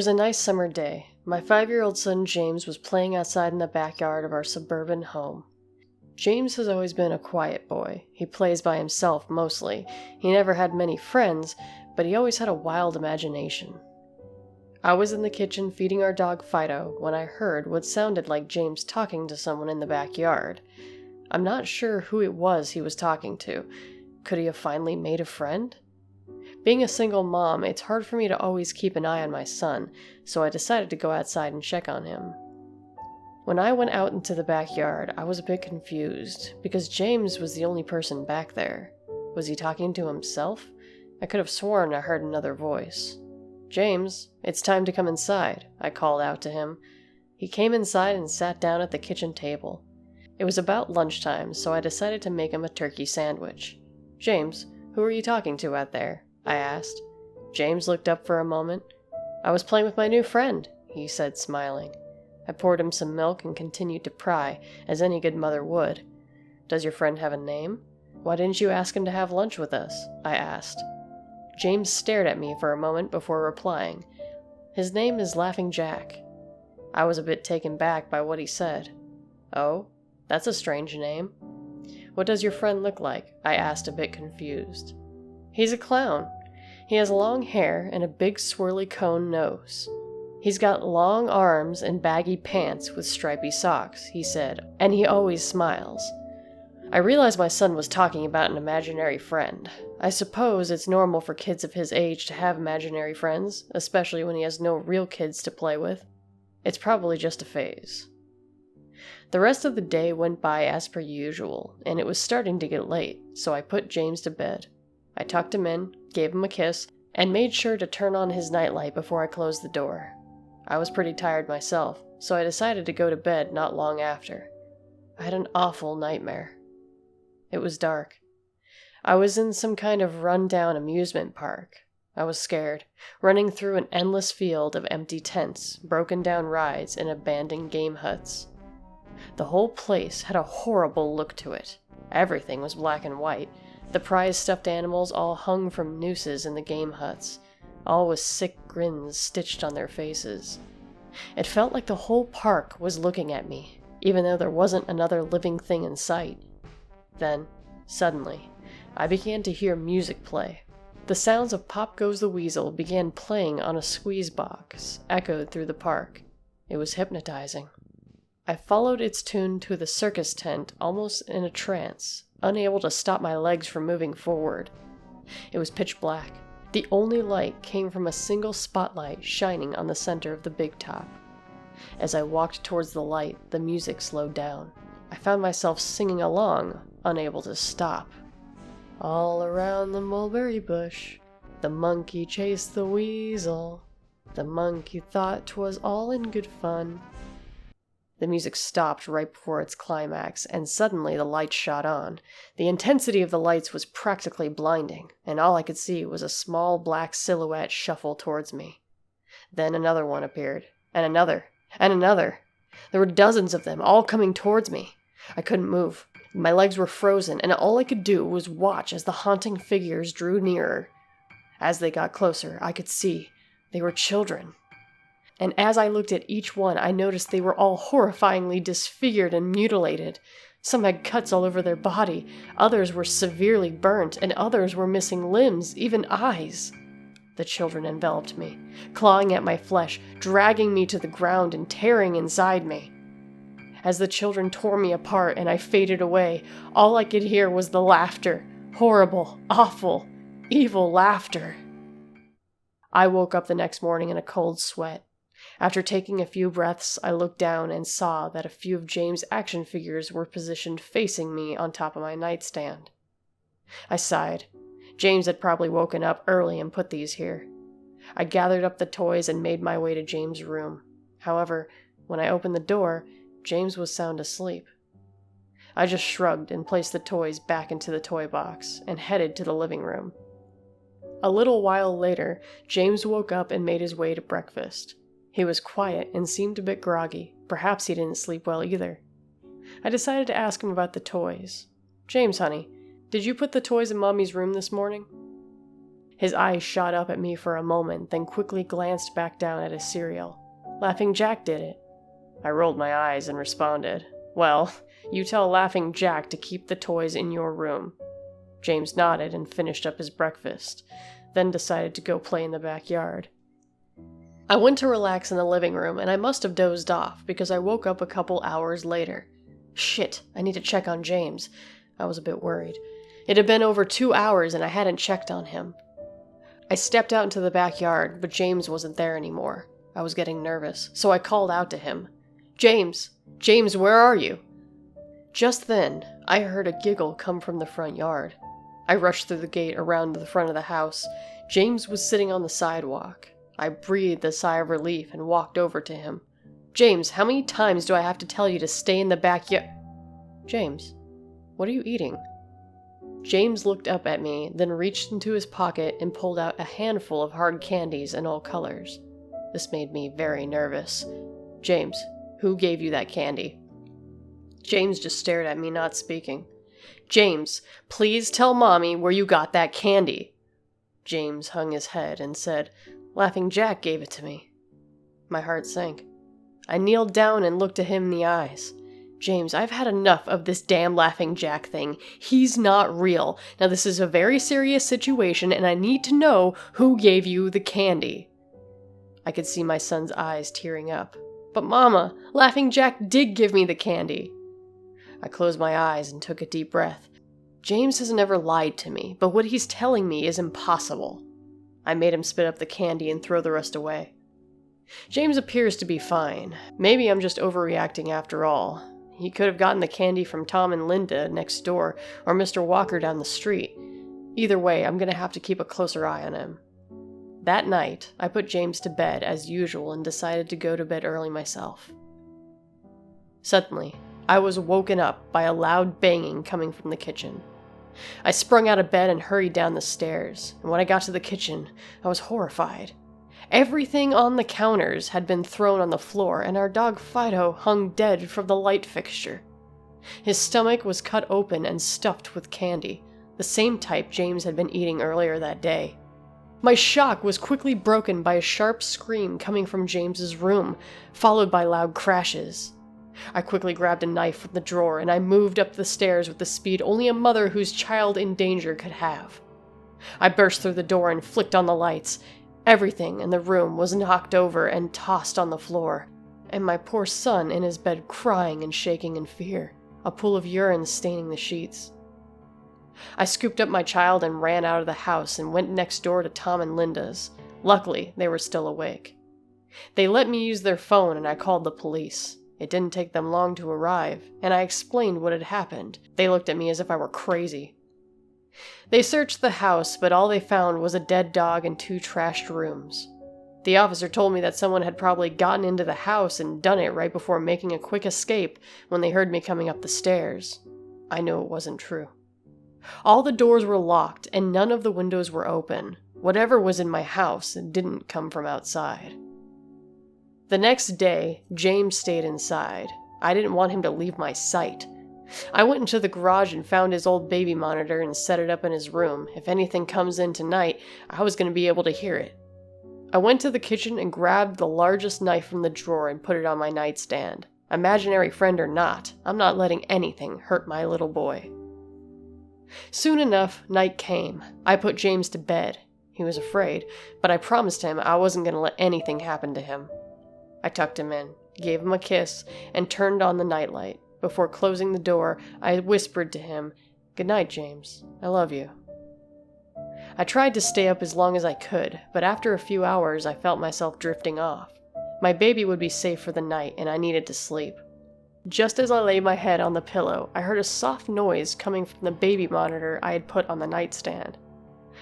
was a nice summer day. My 5-year-old son James was playing outside in the backyard of our suburban home. James has always been a quiet boy. He plays by himself mostly. He never had many friends, but he always had a wild imagination. I was in the kitchen feeding our dog Fido when I heard what sounded like James talking to someone in the backyard. I'm not sure who it was he was talking to. Could he have finally made a friend? Being a single mom, it's hard for me to always keep an eye on my son, so I decided to go outside and check on him. When I went out into the backyard, I was a bit confused, because James was the only person back there. Was he talking to himself? I could have sworn I heard another voice. "James, it's time to come inside," I called out to him. He came inside and sat down at the kitchen table. It was about lunchtime, so I decided to make him a turkey sandwich. "James, who are you talking to out there?" I asked. James looked up for a moment. "I was playing with my new friend," he said, smiling. I poured him some milk and continued to pry, as any good mother would. "Does your friend have a name? Why didn't you ask him to have lunch with us?" I asked. James stared at me for a moment before replying. "His name is Laughing Jack." I was a bit taken back by what he said. "Oh, that's a strange name. What does your friend look like?" I asked, a bit confused. "He's a clown. He has long hair and a big swirly cone nose. He's got long arms and baggy pants with stripy socks," he said, "and he always smiles." I realized my son was talking about an imaginary friend. I suppose it's normal for kids of his age to have imaginary friends, especially when he has no real kids to play with. It's probably just a phase. The rest of the day went by as per usual, and it was starting to get late, so I put James to bed. I tucked him in, gave him a kiss, and made sure to turn on his nightlight before I closed the door. I was pretty tired myself, so I decided to go to bed not long after. I had an awful nightmare. It was dark. I was in some kind of run-down amusement park. I was scared, running through an endless field of empty tents, broken-down rides, and abandoned game huts. The whole place had a horrible look to it. Everything was black and white. The prized stuffed animals all hung from nooses in the game huts, all with sick grins stitched on their faces. It felt like the whole park was looking at me, even though there wasn't another living thing in sight. Then, suddenly, I began to hear music play. The sounds of Pop Goes the Weasel began playing on a squeeze box, echoed through the park. It was hypnotizing. I followed its tune to the circus tent almost in a trance, unable to stop my legs from moving forward. It was pitch black. The only light came from a single spotlight shining on the center of the big top. As I walked towards the light, the music slowed down. I found myself singing along, unable to stop. "All around the mulberry bush, the monkey chased the weasel. The monkey thought 'twas all in good fun." The music stopped right before its climax, and suddenly the lights shot on. The intensity of the lights was practically blinding, and all I could see was a small black silhouette shuffle towards me. Then another one appeared, and another, and another. There were dozens of them, all coming towards me. I couldn't move. My legs were frozen, and all I could do was watch as the haunting figures drew nearer. As they got closer, I could see they were children. And as I looked at each one, I noticed they were all horrifyingly disfigured and mutilated. Some had cuts all over their body, others were severely burnt, and others were missing limbs, even eyes. The children enveloped me, clawing at my flesh, dragging me to the ground and tearing inside me. As the children tore me apart and I faded away, all I could hear was the laughter. Horrible, awful, evil laughter. I woke up the next morning in a cold sweat. After taking a few breaths, I looked down and saw that a few of James' action figures were positioned facing me on top of my nightstand. I sighed. James had probably woken up early and put these here. I gathered up the toys and made my way to James' room. However, when I opened the door, James was sound asleep. I just shrugged and placed the toys back into the toy box and headed to the living room. A little while later, James woke up and made his way to breakfast. He was quiet and seemed a bit groggy. Perhaps he didn't sleep well either. I decided to ask him about the toys. "James, honey, did you put the toys in Mommy's room this morning?" His eyes shot up at me for a moment, then quickly glanced back down at his cereal. Laughing Jack did it. I rolled my eyes and responded, "Well, you tell Laughing Jack to keep the toys in your room." James nodded and finished up his breakfast, then decided to go play in the backyard. I went to relax in the living room, and I must have dozed off because I woke up a couple hours later. Shit, I need to check on James. I was a bit worried. It had been over 2 hours and I hadn't checked on him. I stepped out into the backyard, but James wasn't there anymore. I was getting nervous, so I called out to him. "James! James, where are you?" Just then, I heard a giggle come from the front yard. I rushed through the gate around to the front of the house. James was sitting on the sidewalk. I breathed a sigh of relief and walked over to him. "James, how many times do I have to tell you to stay in the backyard?" "James, what are you eating?" James looked up at me, then reached into his pocket and pulled out a handful of hard candies in all colors. This made me very nervous. "James, who gave you that candy?" James just stared at me, not speaking. "James, please tell Mommy where you got that candy." James hung his head and said, "Laughing Jack gave it to me." My heart sank. I kneeled down and looked at him in the eyes. "James, I've had enough of this damn Laughing Jack thing. He's not real. Now this is a very serious situation and I need to know who gave you the candy." I could see my son's eyes tearing up. "But Mama, Laughing Jack did give me the candy." I closed my eyes and took a deep breath. James has never lied to me, but what he's telling me is impossible. I made him spit up the candy and throw the rest away. James appears to be fine. Maybe I'm just overreacting after all. He could have gotten the candy from Tom and Linda next door, or Mr. Walker down the street. Either way, I'm gonna have to keep a closer eye on him. That night, I put James to bed as usual and decided to go to bed early myself. Suddenly, I was woken up by a loud banging coming from the kitchen. I sprung out of bed and hurried down the stairs, and when I got to the kitchen, I was horrified. Everything on the counters had been thrown on the floor, and our dog Fido hung dead from the light fixture. His stomach was cut open and stuffed with candy, the same type James had been eating earlier that day. My shock was quickly broken by a sharp scream coming from James's room, followed by loud crashes. I quickly grabbed a knife from the drawer and I moved up the stairs with the speed only a mother whose child in danger could have. I burst through the door and flicked on the lights. Everything in the room was knocked over and tossed on the floor, and my poor son in his bed crying and shaking in fear, a pool of urine staining the sheets. I scooped up my child and ran out of the house and went next door to Tom and Linda's. Luckily, they were still awake. They let me use their phone and I called the police. It didn't take them long to arrive, and I explained what had happened. They looked at me as if I were crazy. They searched the house, but all they found was a dead dog and 2 trashed rooms. The officer told me that someone had probably gotten into the house and done it right before making a quick escape when they heard me coming up the stairs. I knew it wasn't true. All the doors were locked and none of the windows were open. Whatever was in my house didn't come from outside. The next day, James stayed inside. I didn't want him to leave my sight. I went into the garage and found his old baby monitor and set it up in his room. If anything comes in tonight, I was going to be able to hear it. I went to the kitchen and grabbed the largest knife from the drawer and put it on my nightstand. Imaginary friend or not, I'm not letting anything hurt my little boy. Soon enough, night came. I put James to bed. He was afraid, but I promised him I wasn't going to let anything happen to him. I tucked him in, gave him a kiss, and turned on the nightlight. Before closing the door, I whispered to him, "Good night, James. I love you." I tried to stay up as long as I could, but after a few hours I felt myself drifting off. My baby would be safe for the night, and I needed to sleep. Just as I lay my head on the pillow, I heard a soft noise coming from the baby monitor I had put on the nightstand.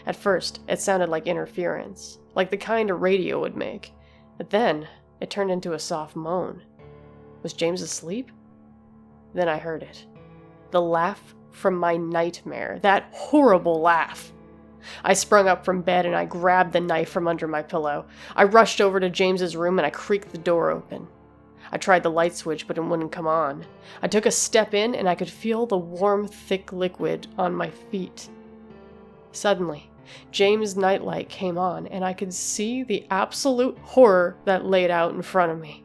At first, it sounded like interference, like the kind a radio would make, but then it turned into a soft moan. Was James asleep? Then I heard it. The laugh from my nightmare. That horrible laugh. I sprung up from bed and I grabbed the knife from under my pillow. I rushed over to James's room and I creaked the door open. I tried the light switch, but it wouldn't come on. I took a step in and I could feel the warm, thick liquid on my feet. Suddenly, James' nightlight came on, and I could see the absolute horror that laid out in front of me.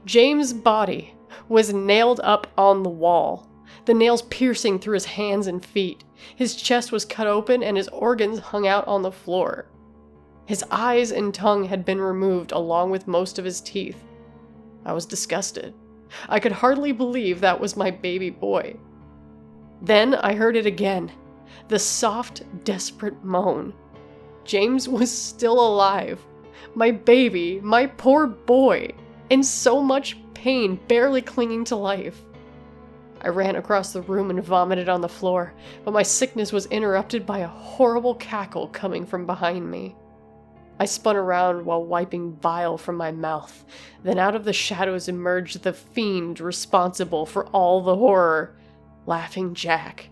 James' body was nailed up on the wall, the nails piercing through his hands and feet. His chest was cut open and his organs hung out on the floor. His eyes and tongue had been removed along with most of his teeth. I was disgusted. I could hardly believe that was my baby boy. Then I heard it again, the soft, desperate moan. James was still alive. My baby, my poor boy, in so much pain, barely clinging to life. I ran across the room and vomited on the floor, but my sickness was interrupted by a horrible cackle coming from behind me. I spun around while wiping bile from my mouth. Then out of the shadows emerged the fiend responsible for all the horror, Laughing Jack.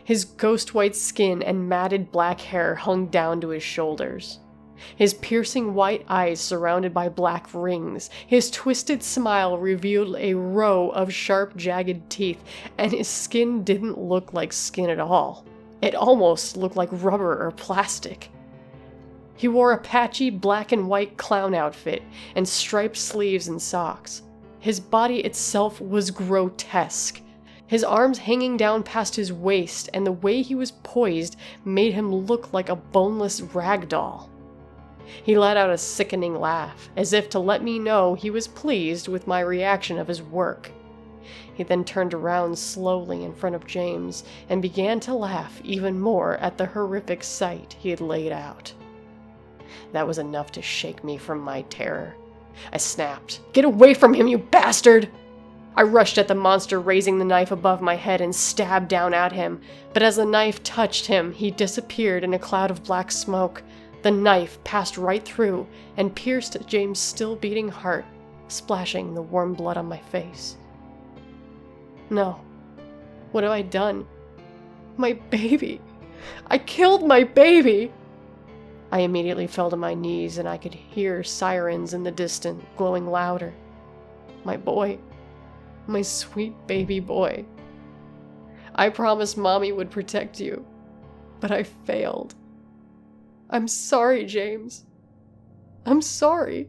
His ghost-white skin and matted black hair hung down to his shoulders. His piercing white eyes surrounded by black rings. His twisted smile revealed a row of sharp, jagged teeth, and his skin didn't look like skin at all. It almost looked like rubber or plastic. He wore a patchy black and white clown outfit and striped sleeves and socks. His body itself was grotesque. His arms hanging down past his waist, and the way he was poised made him look like a boneless rag doll. He let out a sickening laugh, as if to let me know he was pleased with my reaction of his work. He then turned around slowly in front of James and began to laugh even more at the horrific sight he had laid out. That was enough to shake me from my terror. I snapped, "Get away from him, you bastard!" I rushed at the monster, raising the knife above my head and stabbed down at him, but as the knife touched him, he disappeared in a cloud of black smoke. The knife passed right through and pierced James' still beating heart, splashing the warm blood on my face. No. What have I done? My baby! I killed my baby! I immediately fell to my knees and I could hear sirens in the distance, glowing louder. My boy. My sweet baby boy. I promised Mommy would protect you, but I failed. I'm sorry, James. I'm sorry.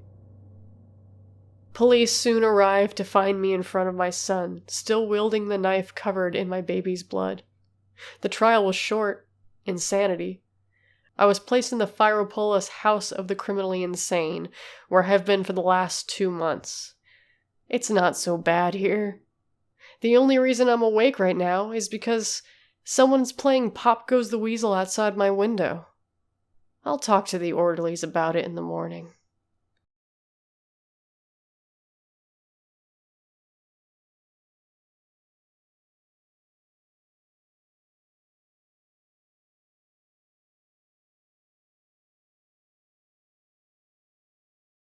Police soon arrived to find me in front of my son, still wielding the knife covered in my baby's blood. The trial was short. Insanity. I was placed in the Phyropolis House of the Criminally Insane, where I have been for the last 2 months. It's not so bad here. The only reason I'm awake right now is because someone's playing Pop Goes the Weasel outside my window. I'll talk to the orderlies about it in the morning.